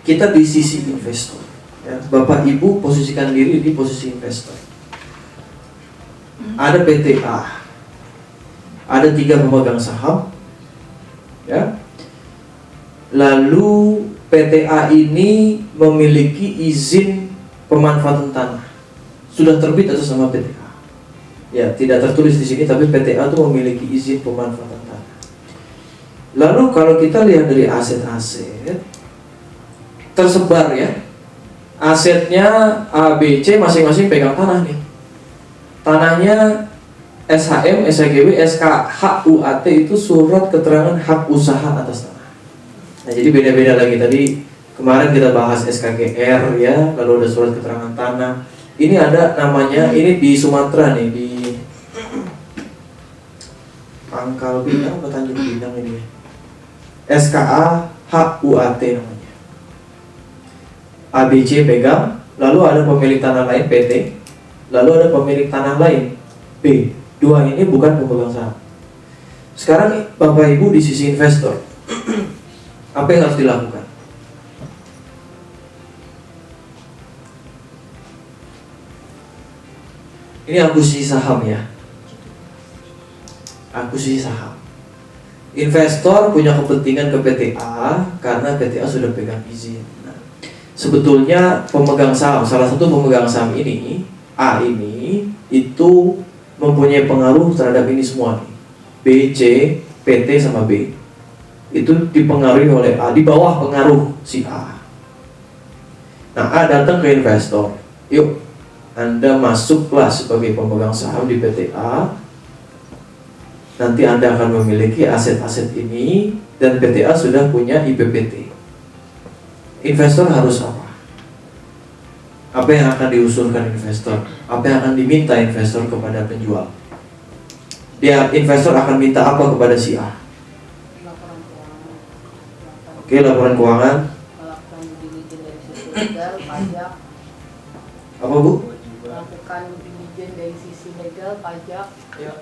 kita di sisi investor. Ya, Bapak Ibu posisikan diri di posisi investor. Ada PTA, ada 3 pemegang saham, ya. Lalu PTA ini memiliki izin pemanfaatan tanah, sudah terbit atas nama PTA. Ya, tidak tertulis di sini, tapi PTA itu memiliki izin pemanfaatan tanah. Lalu kalau kita lihat dari aset-aset tersebar, ya, asetnya A, B, C masing-masing pegang tanah nih. Tanahnya SHM, SHGB, SKHUAT itu surat keterangan hak usaha atas tanah. Nah, jadi beda-beda lagi. Tadi kemarin kita bahas SKGR, ya, lalu ada surat keterangan tanah. Ini ada namanya, ini di Sumatera nih, di Pangkal Pinang atau Tanjung Pinang ini, SKA HUAT namanya. ABC pegang, lalu ada pemilik tanah lain PT, lalu ada pemilik tanah lain B. Dua ini bukan pemegang saham. Sekarang Bapak Ibu di sisi investor, apa yang harus dilakukan? Ini akuisisi saham, ya. Akuisisi saham. Investor punya kepentingan ke PTA karena PTA sudah pegang izin. Nah, sebetulnya pemegang saham, salah satu pemegang saham ini, A ini, itu mempunyai pengaruh terhadap ini semua nih. B, C, PT sama B. Itu dipengaruhi oleh A, di bawah pengaruh si A. Nah, A datang ke investor, yuk Anda masuklah sebagai pemegang saham di PTA. Nanti Anda akan memiliki aset-aset ini, dan PTA sudah punya IPPT. Investor harus apa? Apa yang akan diusulkan investor? Apa yang akan diminta investor kepada penjual? Dia, investor akan minta apa kepada si A? Laporan keuangan. Oke, laporan keuangan. Melakukan due diligence dari sisi legal, pajak. Apa, Bu? Melakukan due diligence dari sisi legal, pajak. Ya.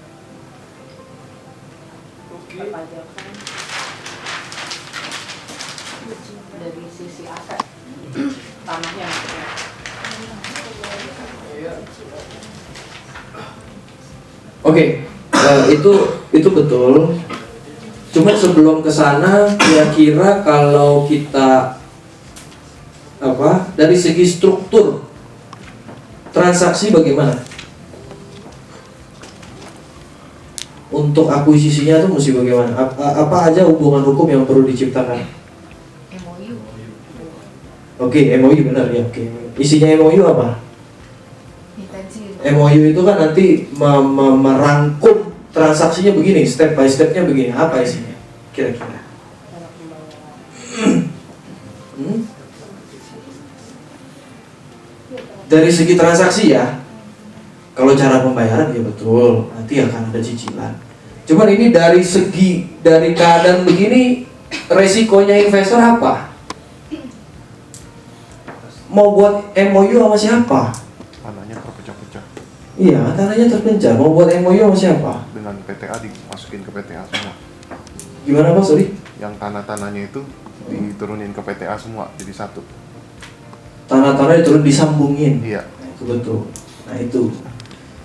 Oke. Perpajakan. Dari sisi aset. Tanahnya maksudnya. Oke, itu betul. Cuma sebelum ke sana, kira-kira kalau kita dari segi struktur transaksi bagaimana? Untuk akuisisinya itu mesti bagaimana? Apa aja hubungan hukum yang perlu diciptakan? MOU. Oke, MOU benar ya. Oke. Isinya MOU apa? Intensi. MOU itu kan nanti merangkum transaksinya begini, step by stepnya begini. Apa isinya? Kira-kira? Dari segi transaksi, ya. Kalau cara pembayaran ya betul, nanti akan ada cicilan. Cuman ini dari keadaan begini, resikonya investor apa? Mau buat MOU sama siapa? Tanahnya terpecah-pecah. Iya, tanahnya terpecah. Mau buat MOU sama siapa? Dengan PTA dimasukin ke PTA semua. Gimana, Pak? Sorry? Yang tanah-tanahnya itu diturunin ke PTA semua jadi satu. Tanah-tanah diturun disambungin. Iya. Nah, itu betul. Nah, itu.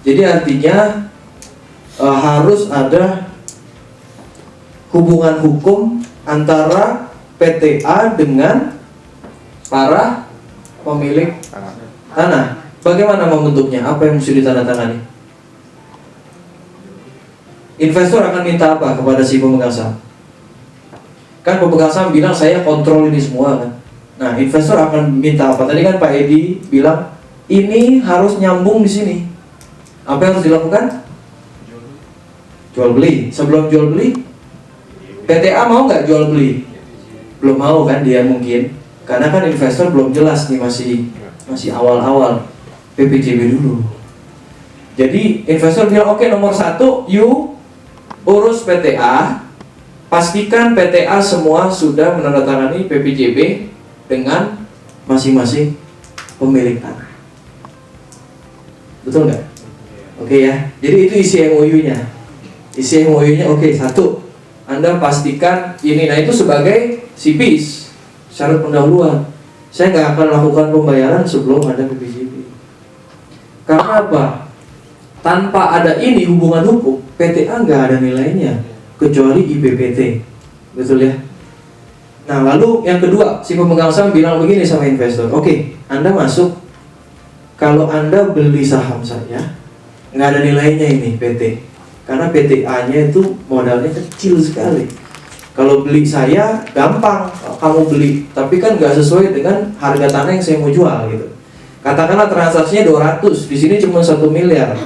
Jadi artinya harus ada hubungan hukum antara PTA dengan para pemilik tanah. Bagaimana membentuknya? Apa yang mesti ditandatangani? Investor akan minta apa kepada si pemegang saham? Kan pemegang saham bilang saya kontrol ini semua kan. Nah, investor akan minta apa? Tadi kan Pak Edi bilang ini harus nyambung di sini. Apa yang harus dilakukan? Jual beli. Sebelum jual beli, PTA mau nggak jual beli? Belum mau kan dia mungkin, karena kan investor belum jelas nih, masih awal-awal. PPJB dulu. Jadi investor bilang oke, nomor 1, you urus PTA, pastikan PTA semua sudah menandatangani PPJB dengan masing-masing pemilik tanah. Betul nggak? Oke ya. Jadi itu isi MOU-nya. Isi MOU-nya oke, 1, Anda pastikan ini. Nah, itu sebagai CPs, syarat pendahuluan. saya nggak akan lakukan pembayaran sebelum ada PPJB. Karena apa? Tanpa ada ini hubungan hukum, PTA nggak ada nilainya kecuali IPPT, betul ya? Nah lalu yang kedua, si pemegang saham bilang begini sama investor, oke, Anda masuk, kalau Anda beli saham saya, nggak ada nilainya ini PT, karena PTA-nya itu modalnya kecil sekali. Kalau beli saya gampang, kamu beli, tapi kan nggak sesuai dengan harga tanah yang saya mau jual gitu. Katakanlah transaksinya 200, di sini cuma 1 miliar.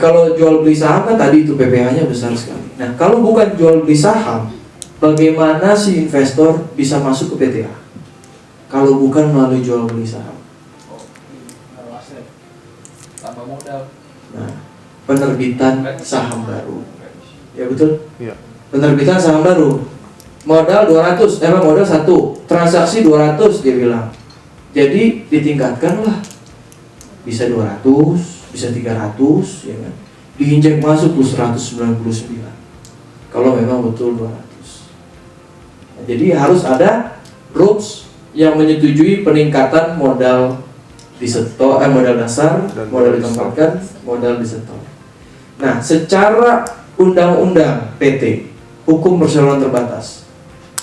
Kalau jual beli saham kan tadi itu PPh-nya besar sekali. Nah kalau bukan jual beli saham, bagaimana si investor bisa masuk ke PTA? Kalau bukan melalui jual beli saham. Tambah modal. Nah, penerbitan saham baru. Ya betul? Iya. Penerbitan saham baru. Modal 200, modal 1, transaksi 200 dia bilang. Jadi ditingkatkan lah. Bisa 200, bisa 300, ya kan? Diinjek masuk ke 199. Kalau memang betul 200. Nah, jadi harus ada rules yang menyetujui peningkatan modal disetor, modal dasar, Dan modal modal ditempatkan, modal disetor. Nah, secara undang-undang PT, hukum perseroan terbatas,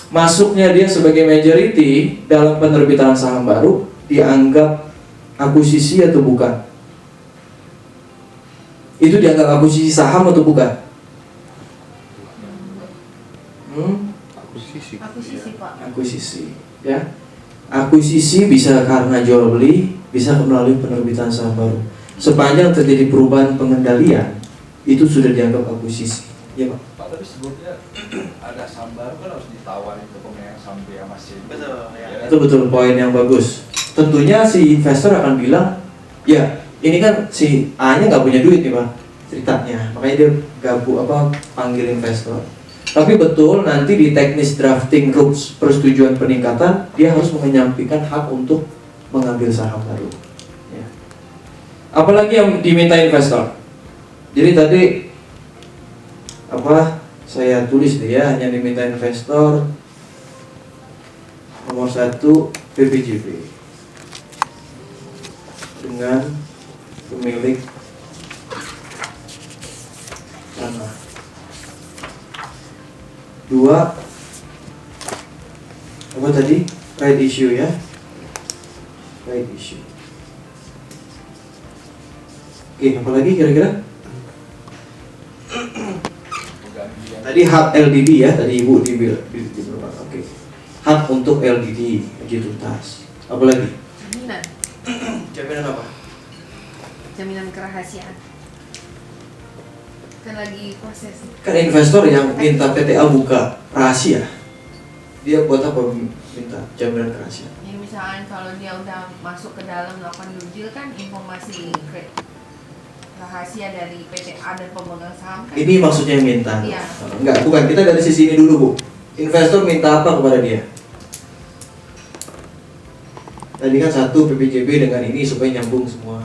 masuknya dia sebagai majority dalam penerbitan saham baru dianggap akuisisi atau bukan? Itu dianggap akuisisi saham atau bukan? Akuisisi. Akuisisi Pak. Akuisisi, ya. Akuisisi bisa karena jual beli, bisa melalui penerbitan saham baru. Sepanjang terjadi perubahan pengendalian, itu sudah dianggap akuisisi. Ya Pak. Pak, tapi sebelumnya ada saham baru kan harus ditawarin ke pemegang saham dia masih. Betul, ya. Itu betul poin yang bagus. Tentunya si investor akan bilang, ya ini kan si A-nya nggak punya duit nih Pak, ceritanya. Makanya dia panggil investor. Tapi betul nanti di teknis drafting rules persetujuan peningkatan, dia harus menyampaikan hak untuk mengambil saham baru. Ya. Apalagi yang diminta investor. Jadi tadi saya tulis dia hanya diminta investor nomor 1 PPJB dengan pemilik tanah. 2 right issue ya, right issue. Oke, apa lagi kira-kira? Tadi hak LDD ya, tadi Ibu dibilang. Oke. Hak untuk LDD, wajib tuntas. Apa lagi? Jaminan. Jaminan apa? Jaminan kerahasiaan. Kan lagi proses. Kan investor yang minta PTA buka rahasia, dia buat apa minta jaminan rahasia? Jadi misalkan kalau dia udah masuk ke dalam melakukan due deal kan informasi rahasia dari PTA dan pemegang saham kan. Ini maksudnya yang minta? Iya. Enggak, bukan. Kita dari sisi ini dulu Bu. Investor minta apa kepada dia? Tadi kan 1 PPJB dengan ini supaya nyambung semua.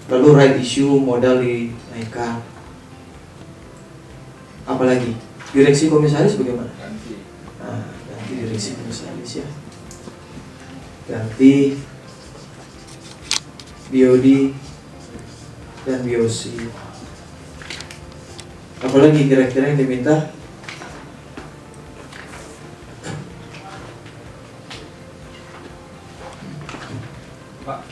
Lalu right issue, modal dinaikkan. Apalagi? Direksi komisaris bagaimana? Ganti. Nah, ganti direksi komisaris ya. Ganti BOD dan BOC. Apalagi kira-kira yang diminta? Pak,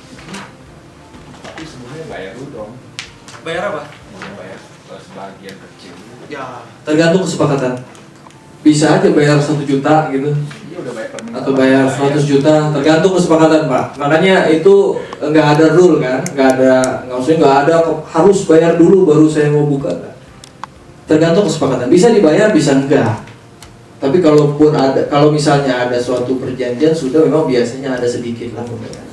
tapi sebelumnya bayar dulu dong. Bayar apa? Mau bayar sebagian kecil. Ya, tergantung kesepakatan. Bisa aja bayar 1 juta gitu, Iya udah bayar permintaan. atau bayar 100 juta, tergantung kesepakatan Pak. Makanya itu nggak ada rule kan, nggak ada harus bayar dulu baru saya mau buka. Tergantung kesepakatan. Bisa dibayar, bisa enggak. Tapi kalau misalnya ada suatu perjanjian sudah memang biasanya ada sedikit lah pembayaran.